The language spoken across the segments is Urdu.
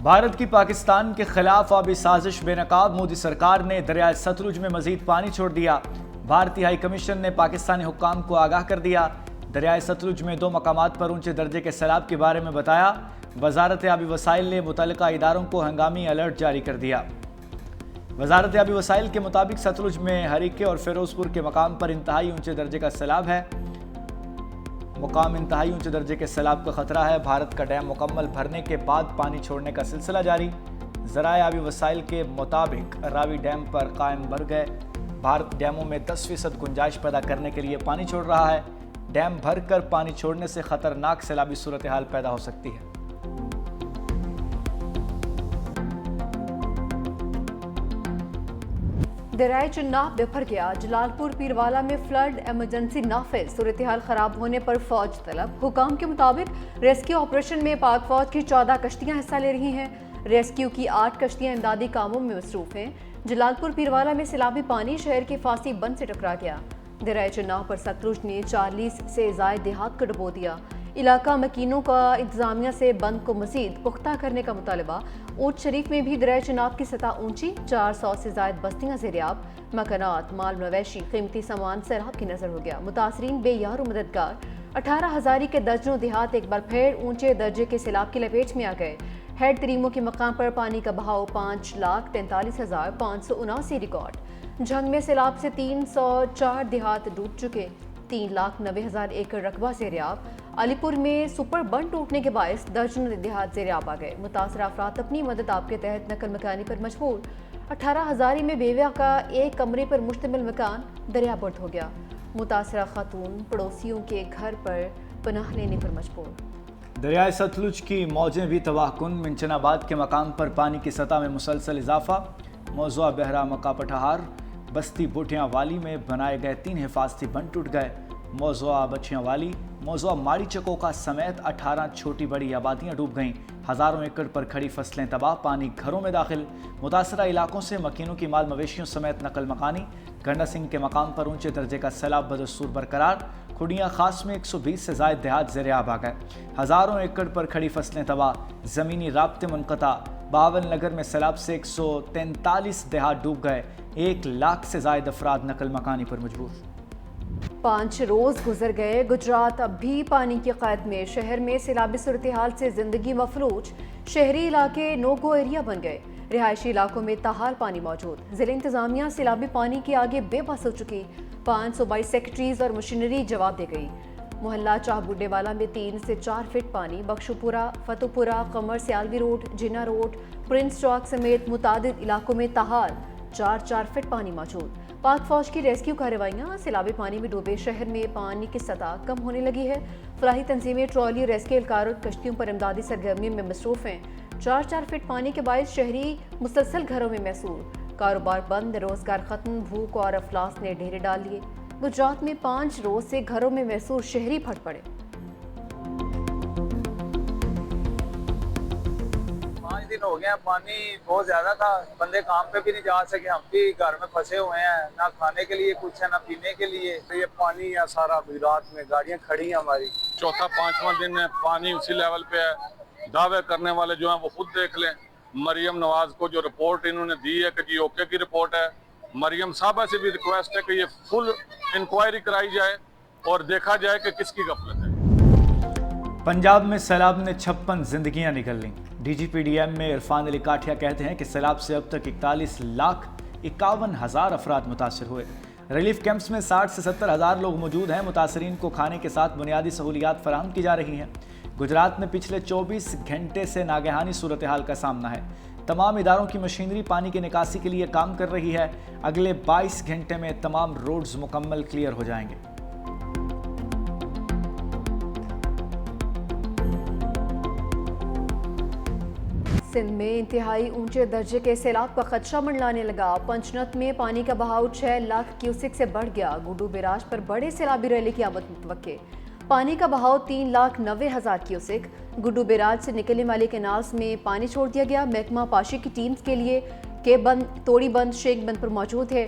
بھارت کی پاکستان کے خلاف آبی سازش بے نقاب، مودی سرکار نے دریائے ستلج میں مزید پانی چھوڑ دیا۔ بھارتی ہائی کمیشن نے پاکستانی حکام کو آگاہ کر دیا۔ دریائے ستلج میں 2 مقامات پر اونچے درجے کے سیلاب کے بارے میں بتایا۔ وزارت آبی وسائل نے متعلقہ اداروں کو ہنگامی الرٹ جاری کر دیا۔ وزارت آبی وسائل کے مطابق ستلج میں ہریکے اور فیروز پور کے مقام پر انتہائی اونچے درجے کا سیلاب ہے۔ انتہائی اونچے درجے کے سیلاب کا خطرہ ہے۔ بھارت کا ڈیم مکمل بھرنے کے بعد پانی چھوڑنے کا سلسلہ جاری۔ ذرائع آبی وسائل کے مطابق راوی ڈیم پر قائم بھر گئے۔ بھارت ڈیموں میں 10% گنجائش پیدا کرنے کے لیے پانی چھوڑ رہا ہے۔ ڈیم بھر کر پانی چھوڑنے سے خطرناک سیلابی صورتحال پیدا ہو سکتی ہے۔ دریائے چناب بپھر گیا۔ جلال پور پیروالا میں فلڈ ایمرجنسی نافذ، صورتحال خراب ہونے پر فوج طلب۔ حکام کے مطابق ریسکیو آپریشن میں پاک فوج کی 14 کشتیاں حصہ لے رہی ہیں۔ ریسکیو کی 8 کشتیاں امدادی کاموں میں مصروف ہیں۔ جلال پور پیروالا میں سیلابی پانی شہر کے فاسی بند سے ٹکرا گیا۔ دریائے چناب پر ستلج نے 40 سے زائد دیہات کو ڈبو دیا۔ علاقہ مکینوں کا انتظامیہ سے بند کو مزید پختہ کرنے کا مطالبہ۔ اونٹ شریف میں بھی دریائے چناب کی سطح اونچی، 400 سے زائد بستیاں زیریاب۔ مکانات، مال مویشی، قیمتی سامان سیلاب کی نظر ہو گیا۔ متاثرین بے یار و مددگار۔ 18,000 کے درجنوں دیہات ایک بار پھر اونچے درجے کے سیلاب کی لپیٹ میں آ گئے۔ ہیڈ تریمو کے مقام پر پانی کا بہاؤ 5,43,579 ریکارڈ۔ جھنگ میں سیلاب سے 304 دیہات ڈوب چکے۔ 3,90,000 ایکڑ رقبہ زیریاب۔ علی پور میں سپر بند ٹوٹنے کے باعث درجنوں دیہات زیریاب آ گئے۔ متاثرہ افراد اپنی مدد آپ کے تحت نقل مکانی پر مجبور۔ 18,000 میں بیوہ کا ایک کمرے پر مشتمل مکان دریا برد ہو گیا۔ متاثرہ خاتون پڑوسیوں کے گھر پر پناہ لینے پر مجبور۔ دریائے ستلج کی موجیں بھی تباہ کن۔ منچن آباد کے مقام پر پانی کی سطح میں مسلسل اضافہ۔ موضوع بہرہ مکہ پٹھہار بستی بوٹیاں والی میں بنائے گئے 3 حفاظتی بند ٹوٹ گئے۔ موضوع بچیاں والی، موضوع ماڑی چکوکا سمیت 18 چھوٹی بڑی آبادیاں ڈوب گئیں۔ ہزاروں ایکڑ پر کھڑی فصلیں تباہ، پانی گھروں میں داخل۔ متاثرہ علاقوں سے مکینوں کی مال مویشیوں سمیت نقل مکانی۔ گنڈا سنگھ کے مقام پر اونچے درجے کا سیلاب بدستور برقرار۔ کھڑیاں خاص میں 120 سے زائد دیہات زیریاب آ گئے۔ ہزاروں ایکڑ پر کھڑی فصلیں تباہ، زمینی رابطے منقطع۔ باول نگر میں سیلاب سے 143 دیہات ڈوب گئے۔ 1 لاکھ سے زائد افراد نقل مکانی پر مجبور۔ 5 روز گزر گئے، گجرات اب بھی پانی کی قید میں۔ شہر میں سیلابی صورتحال سے زندگی مفلوج، شہری علاقے نو گو ایریا بن گئے۔ رہائشی علاقوں میں تاحال پانی موجود۔ ضلع انتظامیہ سیلابی پانی کے آگے بے بس ہو چکی۔ 5 صوبائی سیکرٹریز اور مشینری جواب دے گئی۔ محلہ چاہ بوڈے والا میں 3 سے 4 فٹ پانی۔ بخشوپورہ، فتح پورہ، قمر سیالوی روڈ، جنا روڈ، پرنس چوک سمیت متعدد علاقوں میں تاحال 4 فٹ پانی موجود۔ پاک فوج کی ریسکیو کارروائیاں۔ سیلابی پانی میں ڈوبے شہر میں پانی کی سطح کم ہونے لگی ہے۔ فلاحی تنظیمیں، ٹرالی ریسکیو اہلکار کشتیوں پر امدادی سرگرمیوں میں مصروف ہیں۔ 4 فٹ پانی کے باعث شہری مسلسل گھروں میں محصور۔ کاروبار بند، روزگار ختم، بھوک اور افلاس نے ڈھیرے ڈال لیے۔ گجرات میں 5 روز سے گھروں میں محصور شہری پھٹ پڑے۔ 5 دن ہو گیا، پانی بہت زیادہ تھا، بندے کام پہ بھی نہیں جا سکے، ہم بھی گھر میں پھنسے ہوئے ہیں، نہ کھانے کے لیے کچھ ہے نہ پینے کے لیے۔ یہ پانی ہے سارا گجرات میں، گاڑیاں کھڑی ہیں ہماری۔ 4تھا 5واں دن ہے، پانی اسی لیول پہ ہے۔ دعوے کرنے والے جو ہیں وہ خود دیکھ لیں۔ مریم نواز کو جو رپورٹ انہوں نے دی ہے کہ جی اوکے کی رپورٹ ہے، مریم صاحبہ سے بھی ریکویسٹ ہے کہ یہ فل انکوائری کرائی جائے اور دیکھا جائے کہ کس کی غفلت ہے۔ پنجاب میں سیلاب نے 56 زندگیاں نکل لیں۔ D G P D M میں عرفان علی کاٹھیا کہتے ہیں کہ سیلاب سے اب تک 41,51,000 افراد متاثر ہوئے۔ ریلیف کیمپس میں 60 سے 70,000 لوگ موجود ہیں۔ متاثرین کو کھانے کے ساتھ بنیادی سہولیات فراہم کی جا رہی ہیں۔ گجرات میں پچھلے 24 گھنٹے سے ناگہانی صورتحال کا سامنا ہے۔ تمام اداروں کی مشینری پانی کی نکاسی کے لیے کام کر رہی ہے۔ اگلے 22 گھنٹے میں تمام روڈز مکمل کلیئر ہو جائیں گے۔ سندھ میں انتہائی اونچے درجے کے سیلاب کا خدشہ منڈلانے لگا۔ پنچنت میں پانی کا بہاؤ 6 لاکھ کیوسک سے بڑھ گیا۔ گڈو بیراج پر بڑے سیلابی ریلی کی آمد متوقع۔ پانی کا بہاؤ 3,90,000 کیوسک۔ گڈو بیراج سے نکلنے والے کینالز میں پانی چھوڑ دیا گیا۔ محکمہ پاشی کی ٹیمز کے لیے کے بند، توڑی بند، شیخ بند پر موجود ہے۔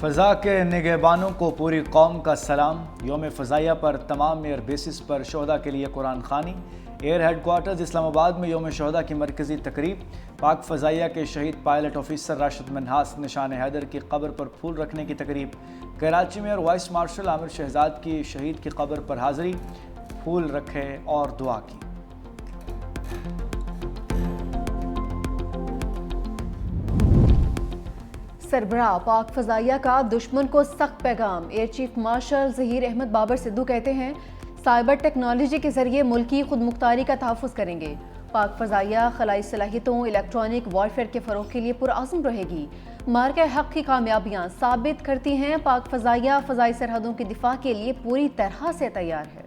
فضا کے نگہبانوں کو پوری قوم کا سلام۔ یوم فضائیہ پر تمام ایئر بیسز پر شہداء کے لیے قرآن خوانی۔ ایئر ہیڈ کوارٹرز اسلام آباد میں یوم شہداء کی مرکزی تقریب۔ پاک فضائیہ کے شہید پائلٹ آفیسر راشد منہاس نشان حیدر کی قبر پر پھول رکھنے کی تقریب۔ کراچی میں وائس مارشل عامر شہزاد کی شہید کی قبر پر حاضری، پھول رکھے اور دعا کی۔ سربراہ پاک فضائیہ کا دشمن کو سخت پیغام۔ Air chief marshal Zaheer Ahmed Babar Sidhu کہتے ہیں سائبر ٹیکنالوجی کے ذریعے ملکی خود مختاری کا تحفظ کریں گے۔ پاک فضائیہ خلائی صلاحیتوں الیکٹرانک وارفیئر کے فروغ کے لیے پرعزم رہے گی۔ مارکہ حق کی کامیابیاں ثابت کرتی ہیں پاک فضائیہ فضائی سرحدوں کی دفاع کے لیے پوری طرح سے تیار ہے۔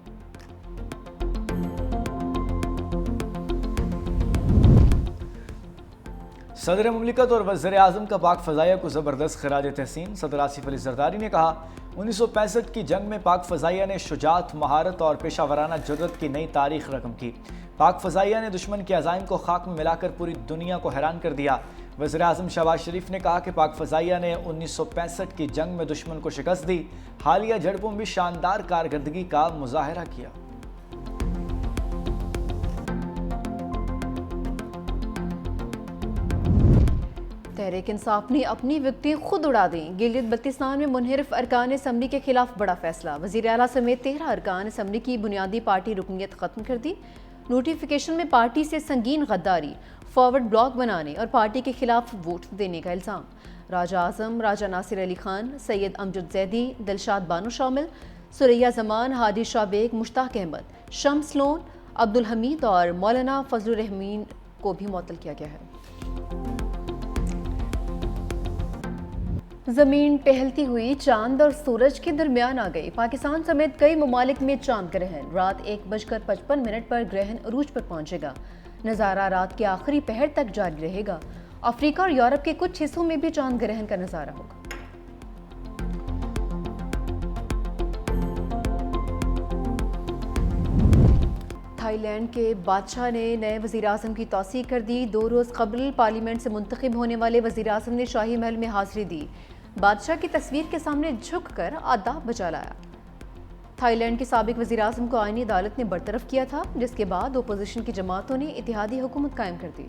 صدر مملکت اور وزیر اعظم کا پاک فضائیہ کو زبردست خراج تحسین۔ صدر آصف علی زرداری نے کہا 1965 کی جنگ میں پاک فضائیہ نے شجاعت، مہارت اور پیشہ ورانہ جرأت کی نئی تاریخ رقم کی۔ پاک فضائیہ نے دشمن کے عزائم کو خاک میں ملا کر پوری دنیا کو حیران کر دیا۔ وزیر اعظم شہباز شریف نے کہا کہ پاک فضائیہ نے 1965 کی جنگ میں دشمن کو شکست دی، حالیہ جھڑپوں میں بھی شاندار کارکردگی کا مظاہرہ کیا۔ تحریک انصاف نے اپنی وکٹیں خود اڑا دیں۔ گلگت بلتستان میں منحرف ارکان اسمبلی کے خلاف بڑا فیصلہ۔ وزیر اعلیٰ سمیت 13 ارکان اسمبلی کی بنیادی پارٹی رکنیت ختم کر دی۔ نوٹیفیکیشن میں پارٹی سے سنگین غداری، فارورڈ بلاک بنانے اور پارٹی کے خلاف ووٹ دینے کا الزام۔ راجہ اعظم راجہ ناصر علی خان، سید امجد زیدی، دلشاد بانو شامل، سریہ زمان، ہادی شاہ بیگ، مشتاق احمد، شمس لون، عبدالحمید اور مولانا فضل الرحمین کو بھی معطل کیا گیا ہے۔ زمین ٹہلتی ہوئی چاند اور سورج کے درمیان آ گئی۔ پاکستان سمیت کئی ممالک میں چاند گرہن۔ رات 1:55 پر گرہن عروج پر پہنچے گا۔ نظارہ رات کے آخری پہر تک جاری رہے گا۔ افریقہ اور یورپ کے کچھ حصوں میں بھی چاند گرہن کا نظارہ ہوگا۔ تھائی لینڈ کے بادشاہ نے نئے وزیر اعظم کی توثیق کر دی۔ 2 روز قبل پارلیمنٹ سے منتخب ہونے والے وزیر اعظم نے شاہی محل میں حاضری دی۔ بادشاہ کی تصویر کے سامنے جھک کر آداب بجا لایا۔ تھائی لینڈ کے سابق وزیر اعظم کو آئینی عدالت نے برطرف کیا تھا، جس کے بعد اپوزیشن کی جماعتوں نے اتحادی حکومت قائم کر دی۔